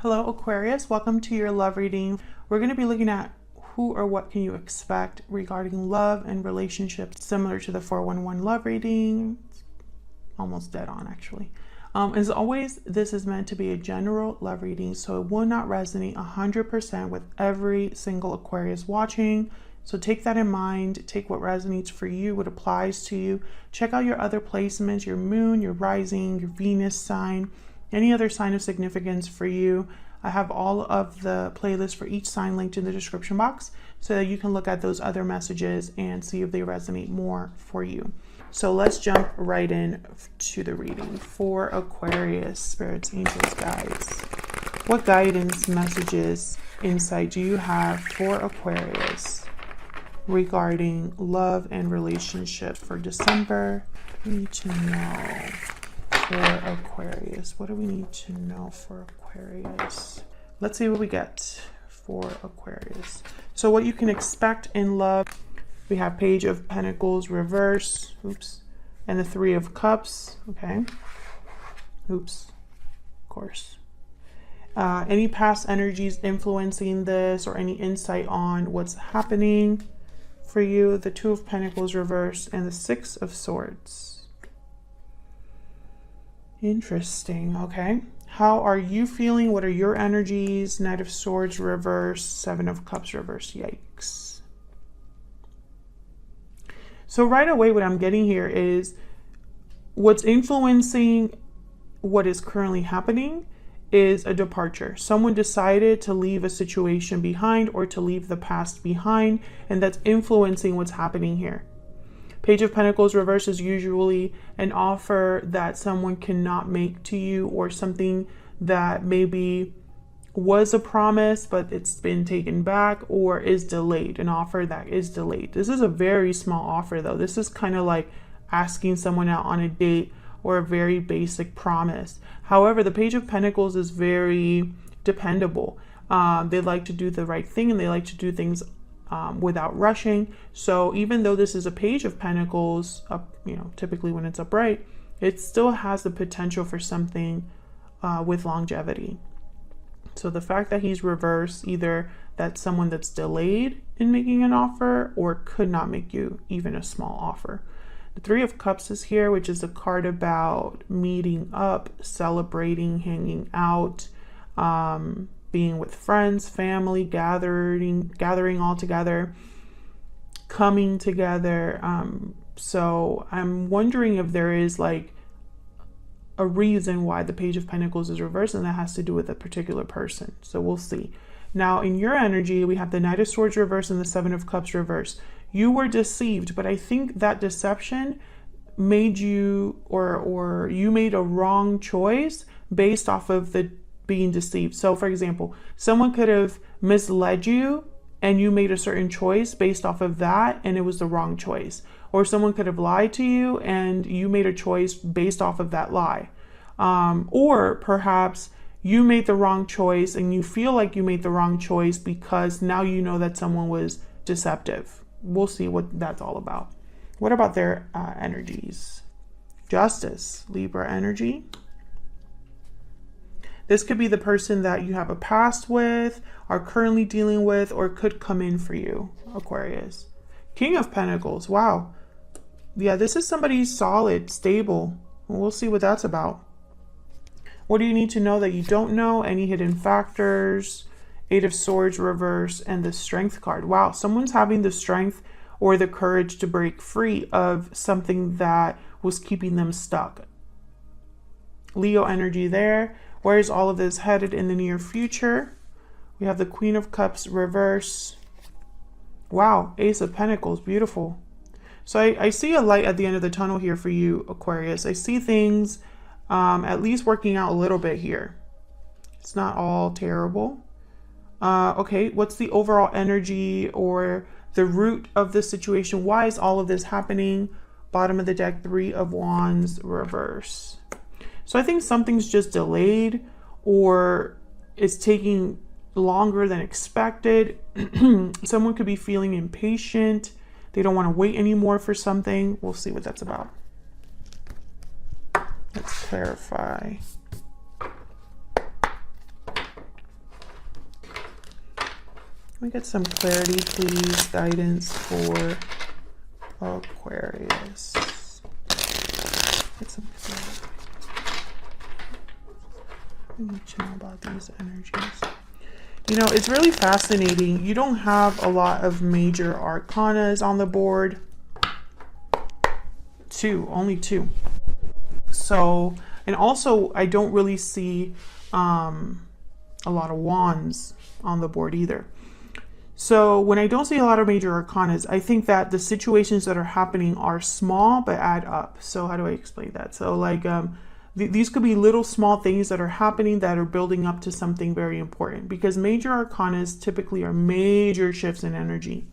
Hello Aquarius, welcome to your love reading. We're going to be looking at who or what can you expect regarding love and relationships, similar to the 411 love reading. It's almost dead on actually. As always, this is meant to be a general love reading, so it will not resonate 100% with every single Aquarius watching. So take that in mind, take what resonates for you, what applies to you. Check out your other placements, your moon, your rising, your Venus sign, any other sign of significance for you. I have all of the playlists for each sign linked in the description box so that you can look at those other messages and see if they resonate more for you. So let's jump right in to the reading for Aquarius, spirits, angels, guides. What guidance, messages, insight do you have for Aquarius regarding love and relationships for December? We need to know for Aquarius. What do we need to know for Aquarius? Let's see what we get for Aquarius. So what you can expect in love, we have Page of Pentacles reverse, oops, and the Three of Cups, okay, oops, of course. Any past energies influencing this or any insight on what's happening for you, the Two of Pentacles reverse and the Six of Swords. Interesting. Okay. How are you feeling? What are your energies? Knight of Swords reverse, Seven of Cups reverse. Yikes. So right away, what I'm getting here is what's influencing what is currently happening is a departure. Someone decided to leave a situation behind or to leave the past behind, and that's influencing what's happening here. Page of Pentacles reverse is usually an offer that someone cannot make to you, or something that maybe was a promise but it's been taken back or is delayed, an offer that is delayed. This is a very small offer though. This is kind of like asking someone out on a date or a very basic promise. However, the Page of Pentacles is very dependable. They like to do the right thing and they like to do things without rushing. So even though this is a Page of Pentacles, typically when it's upright, it still has the potential for something with longevity. So the fact that he's reversed, either that's someone that's delayed in making an offer or could not make you even a small offer. The Three of Cups is here, which is a card about meeting up, celebrating, hanging out, being with friends, family, gathering all together, coming together. So I'm wondering if there is like a reason why the Page of Pentacles is reversed, and that has to do with a particular person. So we'll see. Now in your energy, we have the Knight of Swords reverse and the Seven of Cups reverse. You were deceived, but I think that deception made you, or you made a wrong choice based off of the being deceived. So for example, someone could have misled you and you made a certain choice based off of that and it was the wrong choice. Or someone could have lied to you and you made a choice based off of that lie. Or perhaps you made the wrong choice and you feel like you made the wrong choice because now you know that someone was deceptive. We'll see what that's all about. What about their energies? Justice, Libra energy. This could be the person that you have a past with, are currently dealing with, or could come in for you, Aquarius. King of Pentacles, wow. Yeah, this is somebody solid, stable. We'll see what that's about. What do you need to know that you don't know? Any hidden factors? Eight of Swords reverse and the Strength card. Wow, someone's having the strength or the courage to break free of something that was keeping them stuck. Leo energy there. Where is all of this headed in the near future? We have the Queen of Cups reverse. Wow, Ace of Pentacles, beautiful. So I see a light at the end of the tunnel here for you, Aquarius. I see things at least working out a little bit here. It's not all terrible. Okay, what's the overall energy or the root of the situation? Why is all of this happening? Bottom of the deck, Three of Wands reverse. So I think something's just delayed or it's taking longer than expected. Someone could be feeling impatient. They don't want to wait anymore for something. We'll see what that's about. Let's clarify. Let me get some clarity, please. Guidance for Aquarius. Get some clarity. Let me know about these energies. You know, it's really fascinating. You don't have a lot of major arcanas on the board. Only two. So, and also I don't really see a lot of wands on the board either. So when I don't see a lot of major arcanas, I think that the situations that are happening are small but add up. So how do I explain that? So like these could be little small things that are happening that are building up to something very important, because major arcanas typically are major shifts in energy.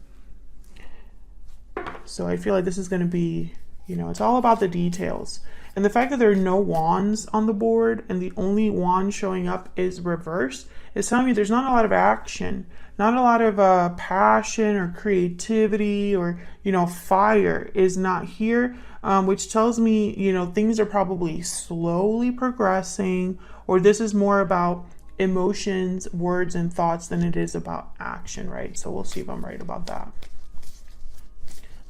So I feel like this is going to be, you know, it's all about the details. And the fact that there are no wands on the board and the only wand showing up is reverse is telling me there's not a lot of action, not a lot of passion or creativity, or, you know, fire is not here, which tells me, you know, things are probably slowly progressing, or this is more about emotions, words, and thoughts than it is about action, right? So we'll see if I'm right about that.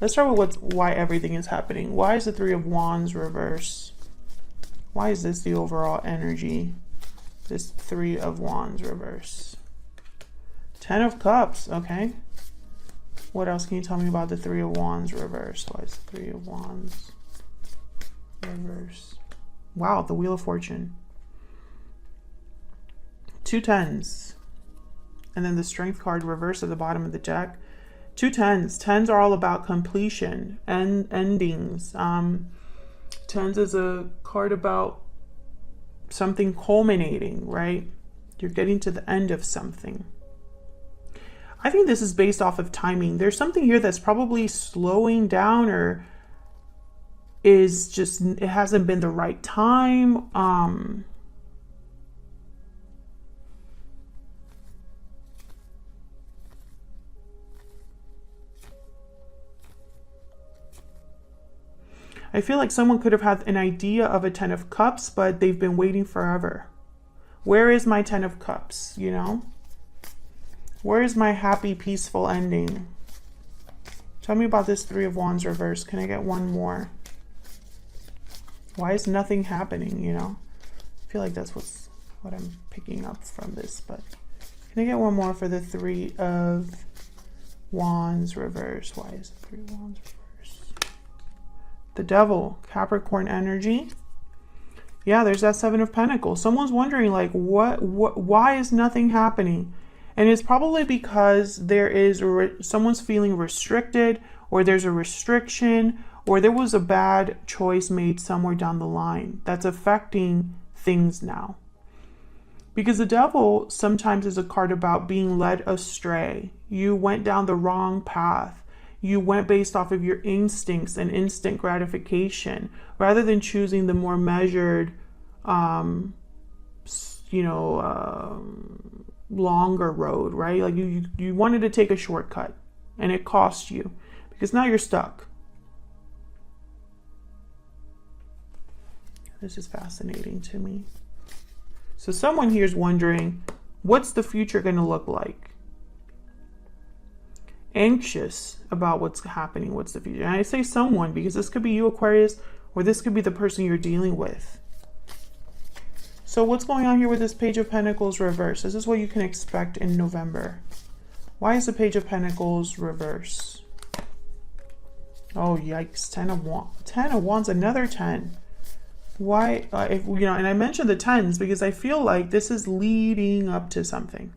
Let's start with why everything is happening. Why is the Three of Wands reverse? Why is this the overall energy? This Three of Wands reverse. Ten of Cups, okay. What else can you tell me about the Three of Wands reverse? Why is the Three of Wands reverse? Wow, the Wheel of Fortune. Two tens. And then the Strength card reverse at the bottom of the deck. Two tens. Tens are all about completion and endings. Tens is a card about something culminating, right? You're getting to the end of something. I think this is based off of timing. There's something here that's probably slowing down, or is just, it hasn't been the right time. I feel like someone could have had an idea of a Ten of Cups, but they've been waiting forever. Where is my Ten of Cups, you know? Where is my happy, peaceful ending? Tell me about this Three of Wands reverse. Can I get one more? Why is nothing happening, you know? I feel like that's what I'm picking up from this, but can I get one more for the Three of Wands reverse? Why is the Three of Wands reverse? The Devil, Capricorn energy. Yeah, there's that Seven of Pentacles. Someone's wondering, like, why is nothing happening? And it's probably because there is someone's feeling restricted, or there's a restriction, or there was a bad choice made somewhere down the line that's affecting things now. Because the Devil sometimes is a card about being led astray. You went down the wrong path. You went based off of your instincts and instant gratification, rather than choosing the more measured, longer road, right? Like you wanted to take a shortcut, and it cost you, because now you're stuck. This is fascinating to me. So someone here is wondering, what's the future going to look like? Anxious about what's happening, what's the future. And I say someone because this could be you, Aquarius, or this could be the person you're dealing with. So what's going on here with this Page of Pentacles reverse? This is what you can expect in November. Why is the Page of Pentacles reverse? Oh, yikes. Ten of Wands, another 10. Why, and I mentioned the tens because I feel like this is leading up to something.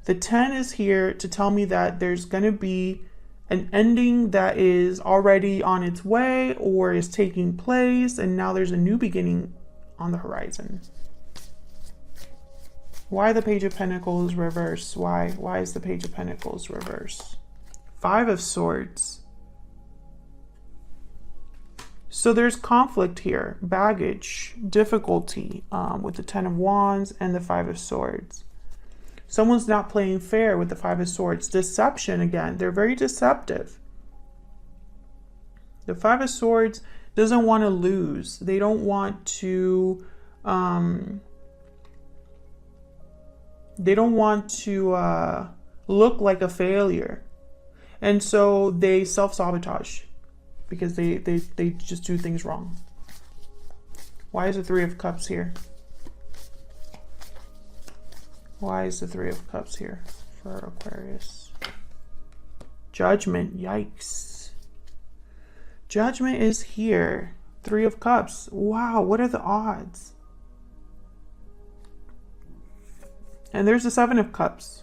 The 10 is here to tell me that there's going to be an ending that is already on its way or is taking place, and now there's a new beginning on the horizon. Why the Page of Pentacles reverse? Why is the Page of Pentacles reverse? Five of Swords. So there's conflict here, baggage, difficulty with the Ten of Wands and the Five of Swords. Someone's not playing fair with the Five of Swords. Deception again. They're very deceptive. The Five of Swords doesn't want to lose. They don't want to look like a failure. And so they self-sabotage because they just do things wrong. Why is the Three of Cups here? Why is the Three of Cups here for Aquarius? Judgment. Yikes. Judgment is here. Three of Cups. Wow, what are the odds? And there's the Seven of Cups.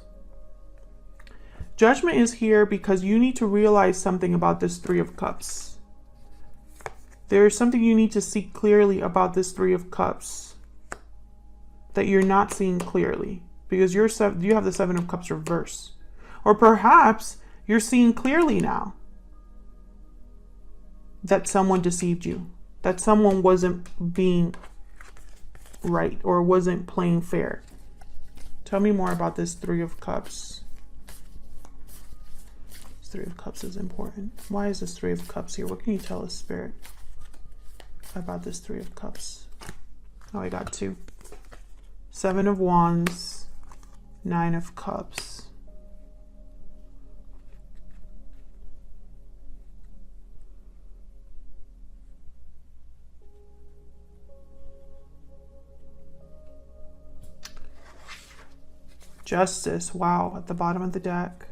Judgment is here because you need to realize something about this Three of Cups. There is something you need to see clearly about this Three of Cups that you're not seeing clearly because you have the Seven of Cups reverse. Or perhaps you're seeing clearly now that someone deceived you, that someone wasn't being right or wasn't playing fair. Tell me more about this Three of Cups. This Three of Cups is important. Why is this Three of Cups here? What can you tell us, Spirit, about this Three of Cups? Oh, I got two. Seven of Wands, Nine of Cups. Justice, wow, at the bottom of the deck.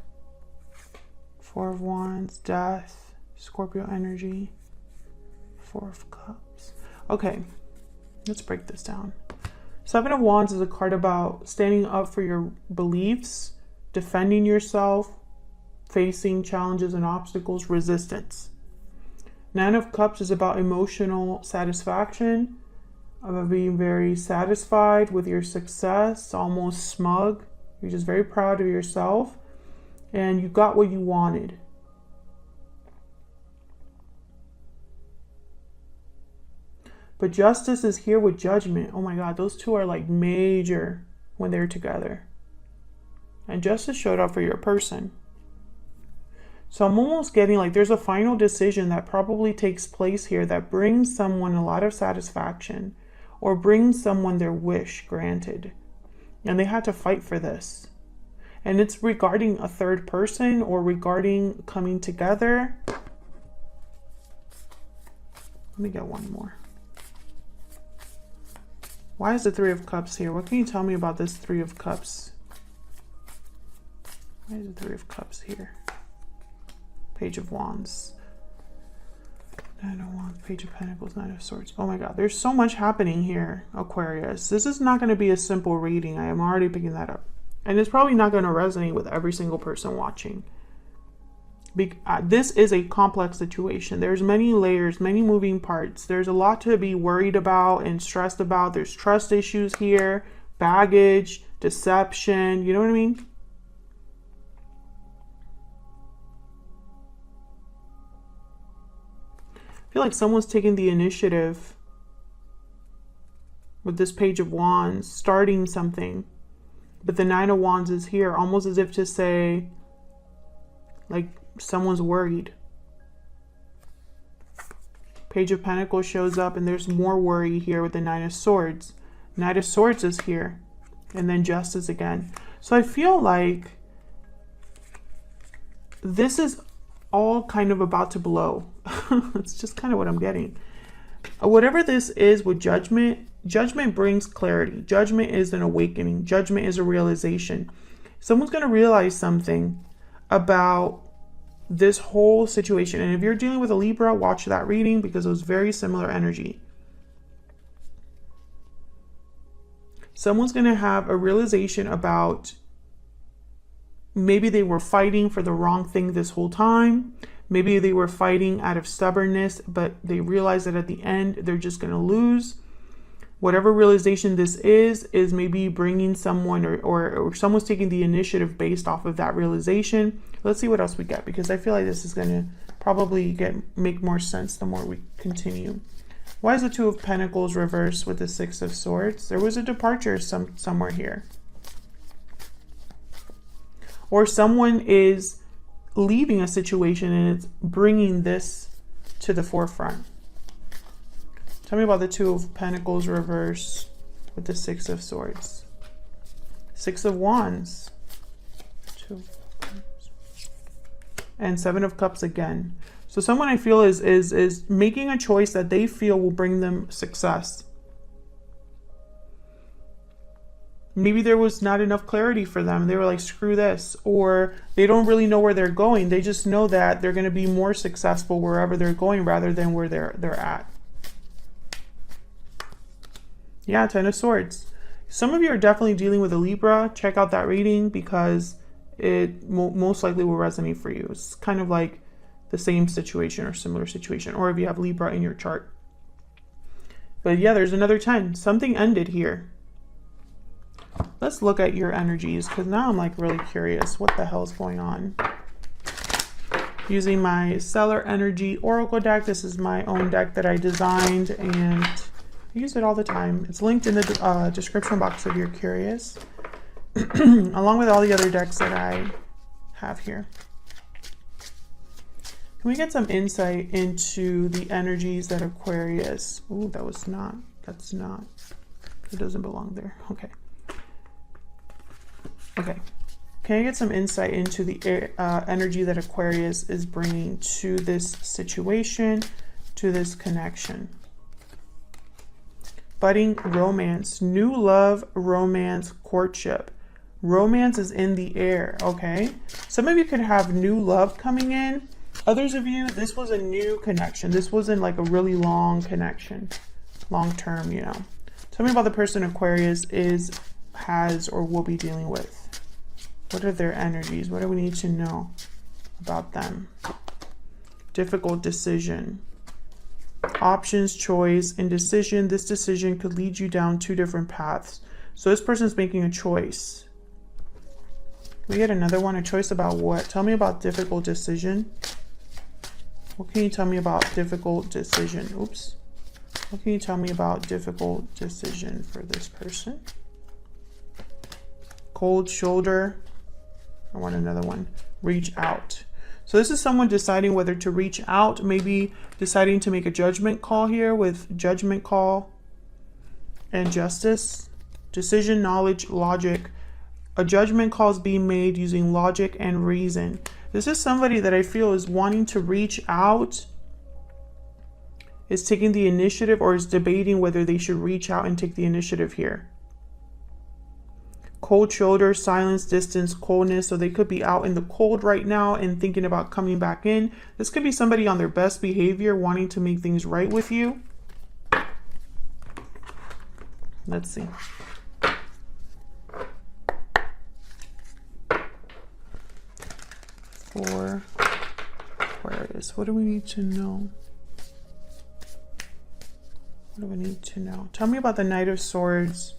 Four of Wands, Death, Scorpio energy, Four of Cups. Okay, let's break this down. Seven of Wands is a card about standing up for your beliefs, defending yourself, facing challenges and obstacles, resistance. Nine of Cups is about emotional satisfaction, of being very satisfied with your success, almost smug. You're just very proud of yourself and you got what you wanted. But Justice is here with Judgment. Oh my God, those two are like major when they're together. And Justice showed up for your person. So I'm almost getting like there's a final decision that probably takes place here that brings someone a lot of satisfaction or brings someone their wish granted. And they had to fight for this. And it's regarding a third person or regarding coming together. Let me get one more. Why is the Three of Cups here? What can you tell me about this Three of Cups? Why is the Three of Cups here? Page of Wands. Nine of Wands, Page of Pentacles, Nine of Swords. Oh my God, there's so much happening here, Aquarius. This is not going to be a simple reading. I am already picking that up. And it's probably not going to resonate with every single person watching. This is a complex situation. There's many layers, many moving parts. There's a lot to be worried about and stressed about. There's trust issues here, baggage, deception. You know what I mean? I feel like someone's taking the initiative with this Page of Wands, starting something. But the Nine of Wands is here, almost as if to say, like, someone's worried. Page of Pentacles shows up and there's more worry here with the Nine of Swords. Knight of Swords is here. And then Justice again. So I feel like this is all kind of about to blow. It's just kind of what I'm getting. Whatever this is with Judgment, Judgment brings clarity. Judgment is an awakening. Judgment is a realization. Someone's going to realize something about this whole situation. And if you're dealing with a Libra, watch that reading because it was very similar energy. Someone's going to have a realization about maybe they were fighting for the wrong thing this whole time. Maybe they were fighting out of stubbornness, but they realize that at the end, they're just going to lose. Whatever realization this is maybe bringing someone or someone's taking the initiative based off of that realization. Let's see what else we get, because I feel like this is going to probably make more sense the more we continue. Why is the Two of Pentacles reversed with the Six of Swords? There was a departure somewhere here. Or someone is leaving a situation and it's bringing this to the forefront. Tell me about the Two of Pentacles reverse with the Six of Swords. Six of Wands. Two of and Seven of Cups again. So someone I feel is making a choice that they feel will bring them success. Maybe there was not enough clarity for them. They were like, screw this. Or they don't really know where they're going. They just know that they're going to be more successful wherever they're going rather than where they're at. Yeah, Ten of Swords. Some of you are definitely dealing with a Libra. Check out that reading because it most likely will resonate for you. It's kind of like the same situation or similar situation. Or if you have Libra in your chart. But yeah, there's another 10. Something ended here. Let's look at your energies because now I'm like really curious what the hell is going on. Using my Stellar Energy Oracle deck. This is my own deck that I designed and I use it all the time. It's linked in the description box if you're curious. Along with all the other decks that I have here. Can we get some insight into the energies that Aquarius... Ooh, that's not. It doesn't belong there. Okay. Okay, can I get some insight into the energy that Aquarius is bringing to this situation, to this connection? Budding romance, new love, romance, courtship. Romance is in the air, okay? Some of you could have new love coming in. Others of you, this was a new connection. This wasn't like a really long connection, long term, you know. Tell me about the person Aquarius has, or will be dealing with. What are their energies? What do we need to know about them? Difficult decision. Options, choice, indecision. This decision could lead you down two different paths. So this person is making a choice. We get another one, a choice about what? Tell me about difficult decision. What can you tell me about difficult decision? Oops. What can you tell me about difficult decision for this person? Cold shoulder. I want another one. Reach out. So this is someone deciding whether to reach out, maybe deciding to make a judgment call here with judgment call and justice. Decision, knowledge, logic. A judgment call is being made using logic and reason. This is somebody that I feel is wanting to reach out, is taking the initiative, or is debating whether they should reach out and take the initiative here. Cold shoulder, silence, distance, coldness. So they could be out in the cold right now and thinking about coming back in. This could be somebody on their best behavior, wanting to make things right with you. Let's see. For Aquarius, what do we need to know? What do we need to know? Tell me about the Knight of Swords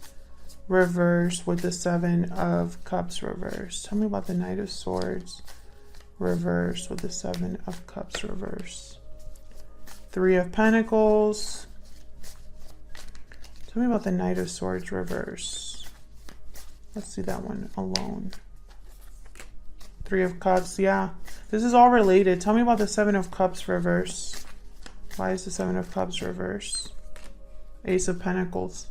reverse with the Seven of Cups reverse. Tell me about the Knight of Swords reverse with the Seven of Cups reverse. Three of Pentacles. Tell me about the Knight of Swords reverse. Let's see that one alone. Three of Cups. Yeah, this is all related. Tell me about the Seven of Cups reverse. Why is the Seven of Cups reverse? Ace of Pentacles.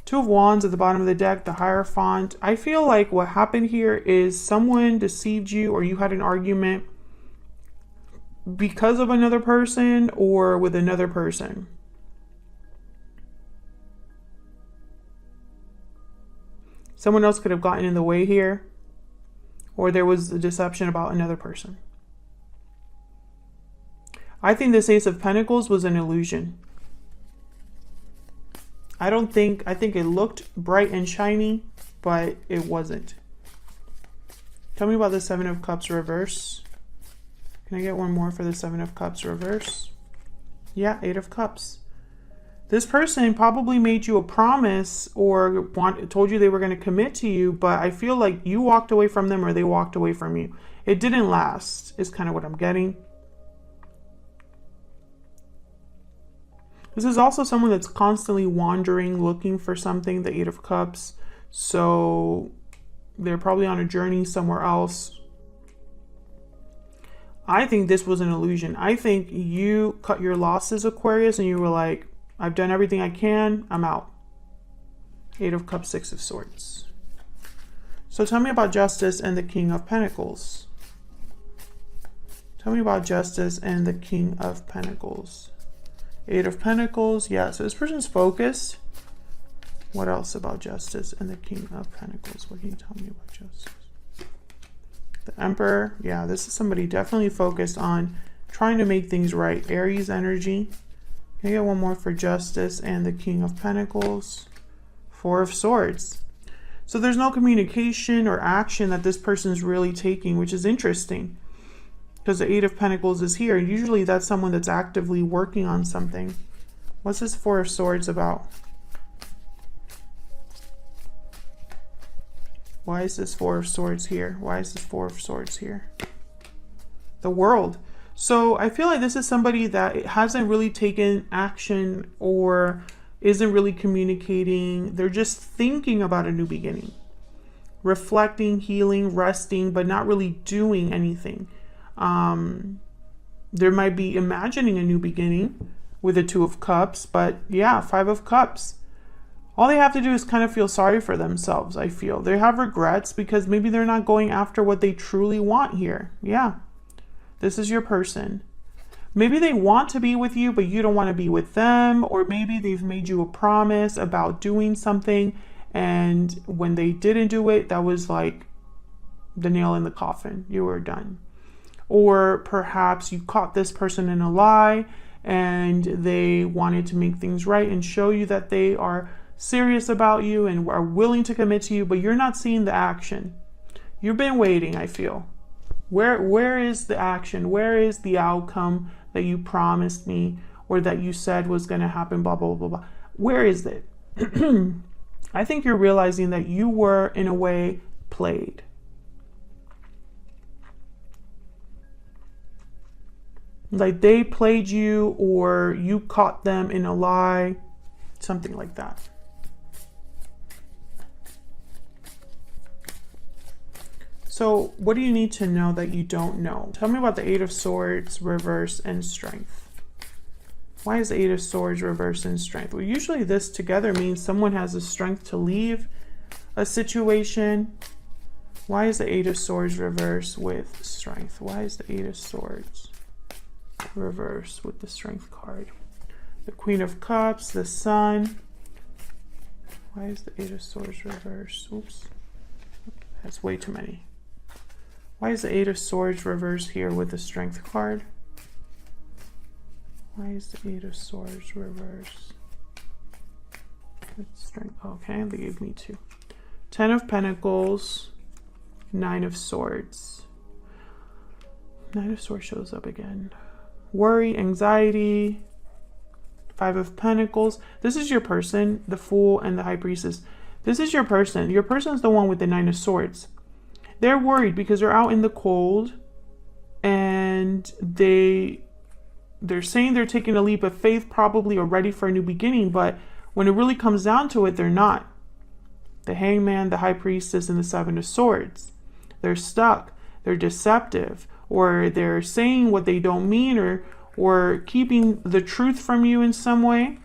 Two of Wands at the bottom of the deck, the Hierophant. I feel like what happened here is someone deceived you, or you had an argument because of another person or with another person. Someone else could have gotten in the way here, or there was a deception about another person. I think this Ace of Pentacles was an illusion. I think it looked bright and shiny, but it wasn't. Tell me about the Seven of Cups reverse. Can I get one more for the Seven of Cups reverse? Yeah, Eight of Cups. This person probably made you a promise or told you they were going to commit to you, but I feel like you walked away from them or they walked away from you. It didn't last, is kind of what I'm getting. This is also someone that's constantly wandering, looking for something, the Eight of Cups. So they're probably on a journey somewhere else. I think this was an illusion. I think you cut your losses, Aquarius, and you were like, I've done everything I can, I'm out. Eight of Cups, Six of Swords. So tell me about Justice and the King of Pentacles. Tell me about Justice and the King of Pentacles. Eight of Pentacles. Yeah, so this person's focused. What else about Justice and the King of Pentacles? What can you tell me about Justice? The Emperor. Yeah, this is somebody definitely focused on trying to make things right. Aries energy. Can I get one more for Justice and the King of Pentacles? Four of Swords. So there's no communication or action that this person's really taking, which is interesting. Because the Eight of Pentacles is here. Usually that's someone that's actively working on something. What's this Four of Swords about? Why is this Four of Swords here? Why is this Four of Swords here? The World. So I feel like this is somebody that hasn't really taken action or isn't really communicating. They're just thinking about a new beginning. Reflecting, healing, resting, but not really doing anything. There might be imagining a new beginning with the Two of Cups, but yeah, Five of Cups. All they have to do is kind of feel sorry for themselves, I feel. They have regrets because maybe they're not going after what they truly want here. Yeah, this is your person. Maybe they want to be with you, but you don't want to be with them. Or maybe they've made you a promise about doing something, and when they didn't do it, that was like the nail in the coffin. You were done. Or perhaps you caught this person in a lie and they wanted to make things right and show you that they are serious about you and are willing to commit to you, but you're not seeing the action. You've been waiting, I feel. Where is the action? Where is the outcome that you promised me or that you said was going to happen, blah, blah, blah, blah. Where is it? I think you're realizing that you were, in a way, played. Like they played you or you caught them in a lie, something like that. So what do you need to know that you don't know? Tell me about the Eight of Swords, reverse, and Strength. Why is the Eight of Swords, reverse, and Strength? Well, usually this together means someone has the strength to leave a situation. Why is the Eight of Swords reverse with Strength? Why is the Eight of Swords reverse with the Strength card? The Queen of Cups, the Sun. Why is the Eight of Swords reverse? Oops, that's way too many. Why is the Eight of Swords reverse here with the Strength card? Why is the Eight of Swords reverse with Strength? Okay, they gave me two. Ten of Pentacles, Nine of Swords. Nine of Swords shows up again. Worry, anxiety, Five of Pentacles. This is your person, the Fool and the High Priestess. This is your person. Your person's the one with the Nine of Swords. They're worried because they're out in the cold and they're saying they're taking a leap of faith, probably, or ready for a new beginning, but when it really comes down to it, they're not. The Hangman, the High Priestess, and the Seven of Swords. They're stuck. They're deceptive. Or they're saying what they don't mean, or keeping the truth from you in some way.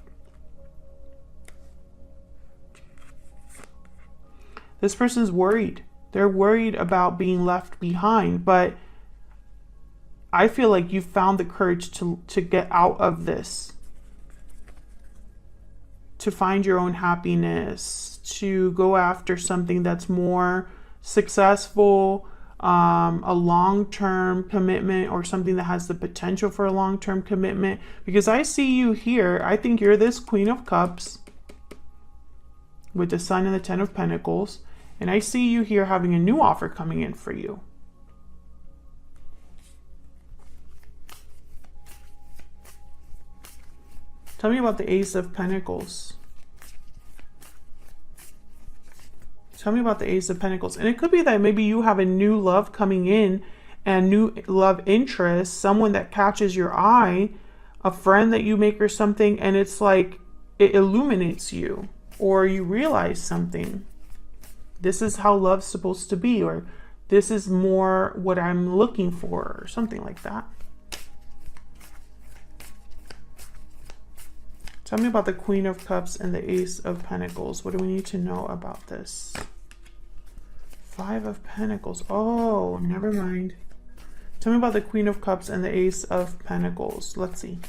This person's worried. They're worried about being left behind, but I feel like you found the courage to get out of this, to find your own happiness, to go after something that's more successful, a long-term commitment, or something that has the potential for a long-term commitment. Because I see you here. I think you're this Queen of Cups with the Sun and the Ten of Pentacles, and I see you here having a new offer coming in for you. Tell me about the Ace of Pentacles. Tell me about the Ace of Pentacles. And it could be that maybe you have a new love coming in, and new love interest, someone that catches your eye, a friend that you make or something, and it's like it illuminates you, or you realize something. This is how love's supposed to be, or this is more what I'm looking for, or something like that. Tell me about the Queen of Cups and the Ace of Pentacles. What do we need to know about this? Five of Pentacles. Oh, never mind. Tell me about the Queen of Cups and the Ace of Pentacles. Let's see.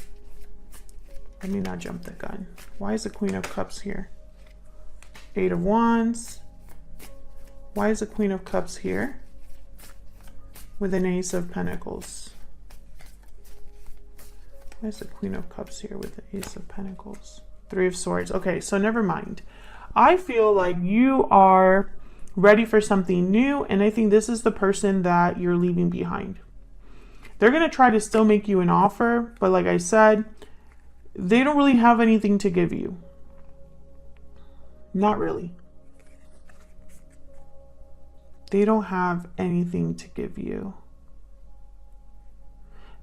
Let me not jump the gun. Why is the Queen of Cups here? Eight of Wands. Why is the Queen of Cups here with an Ace of Pentacles? Why is the Queen of Cups here with the Ace of Pentacles? Three of Swords. Okay, so never mind. I feel like you are ready for something new, and I think this is the person that you're leaving behind. They're going to try to still make you an offer, but like I said, they don't really have anything to give you. Not really. They don't have anything to give you.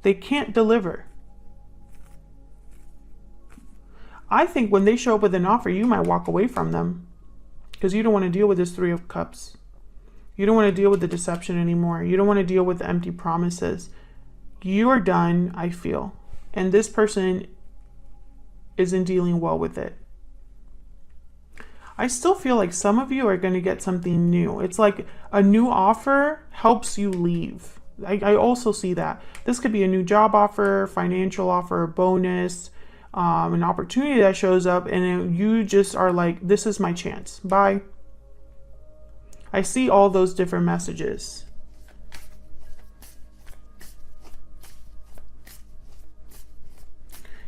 They can't deliver. I think when they show up with an offer, you might walk away from them because you don't want to deal with this Three of Cups. You don't want to deal with the deception anymore. You don't want to deal with the empty promises. You are done, I feel. And this person isn't dealing well with it. I still feel like some of you are going to get something new. It's like a new offer helps you leave. I also see that. This could be a new job offer, financial offer, a bonus, an opportunity that shows up, and you just are like, this is my chance. Bye. I see all those different messages.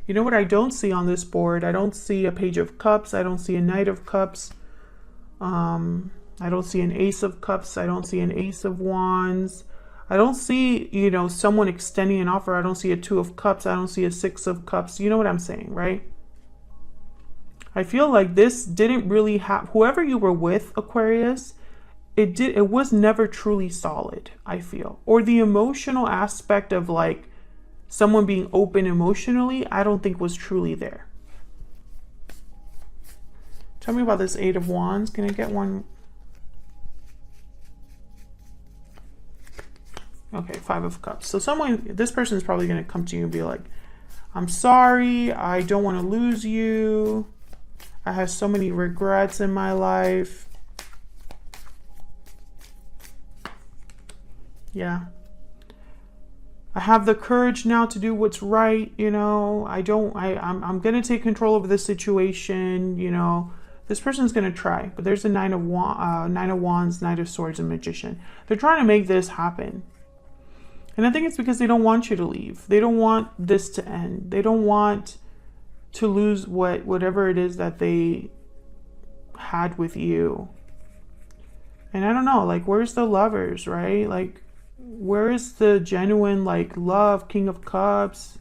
You know what I don't see on this board? I don't see a Page of Cups. I don't see a Knight of Cups. I don't see an Ace of Cups. I don't see an Ace of Wands. I don't see, you know, someone extending an offer. I don't see a Two of Cups. I don't see a Six of Cups. You know what I'm saying, right? I feel like this didn't really have, whoever you were with, Aquarius, it was never truly solid, I feel. Or the emotional aspect of like, someone being open emotionally, I don't think was truly there. Tell me about this Eight of Wands. Can I get one? Okay, Five of Cups. So this person is probably going to come to you and be like, I'm sorry, I don't want to lose you. I have so many regrets in my life. Yeah. I have the courage now to do what's right, you know. I'm going to take control of this situation, you know. This person's going to try, but there's a Nine of Wands, Knight of Swords, and Magician. They're trying to make this happen. And I think it's because they don't want you to leave. They don't want this to end. They don't want to lose whatever it is that they had with you. And I don't know, like, where's the lovers, right? Like, where is the genuine, like, love? King of Cups,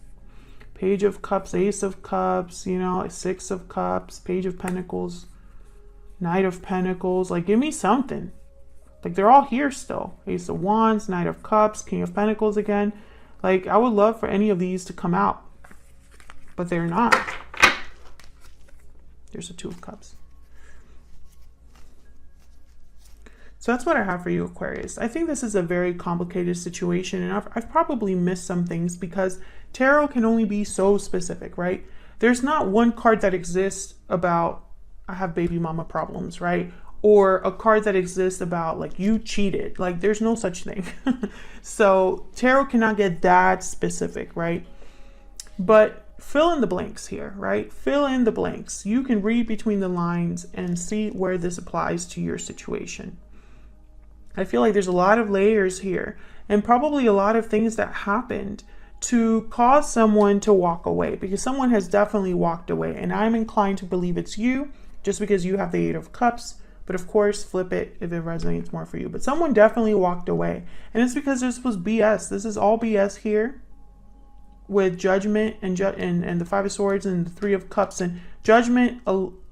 Page of Cups, Ace of Cups, you know, Six of Cups, Page of Pentacles, Knight of Pentacles. Like, give me something. Like, they're all here still. Ace of Wands, Knight of Cups, King of Pentacles again. Like, I would love for any of these to come out, but they're not. There's a Two of Cups. So that's what I have for you, Aquarius. I think this is a very complicated situation, and I've probably missed some things because tarot can only be so specific, right? There's not one card that exists about, I have baby mama problems, right? Or a card that exists about, like, you cheated. Like, there's no such thing. So tarot cannot get that specific, right? But fill in the blanks here, right? Fill in the blanks. You can read between the lines and see where this applies to your situation. I feel like there's a lot of layers here and probably a lot of things that happened to cause someone to walk away, because someone has definitely walked away, and I'm inclined to believe it's you just because you have the Eight of Cups. But of course, flip it if it resonates more for you. But someone definitely walked away, and it's because this was BS. This is all BS here with Judgment and the Five of Swords and the Three of Cups and Judgment.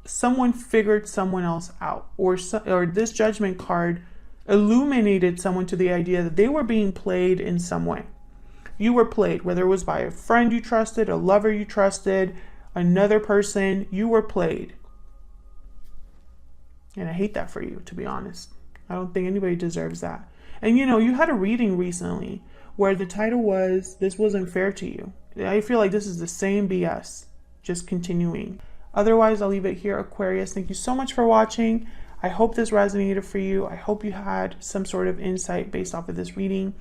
Someone figured someone else out, or this Judgment card illuminated someone to the idea that they were being played in some way. You were played, whether it was by a friend you trusted, a lover you trusted, another person, you were played. And I hate that for you, to be honest. I don't think anybody deserves that. And you know, you had a reading recently where the title was, "This wasn't fair to you." I feel like this is the same BS, just continuing. Otherwise, I'll leave it here, Aquarius. Thank you so much for watching. I hope this resonated for you. I hope you had some sort of insight based off of this reading.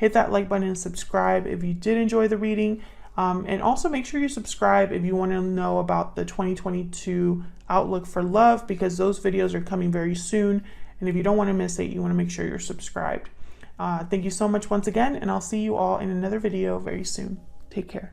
hit that like button and subscribe if you did enjoy the reading. And also make sure you subscribe if you want to know about the 2022 outlook for love, because those videos are coming very soon. And if you don't want to miss it, you want to make sure you're subscribed. Thank you so much once again, and I'll see you all in another video very soon. Take care.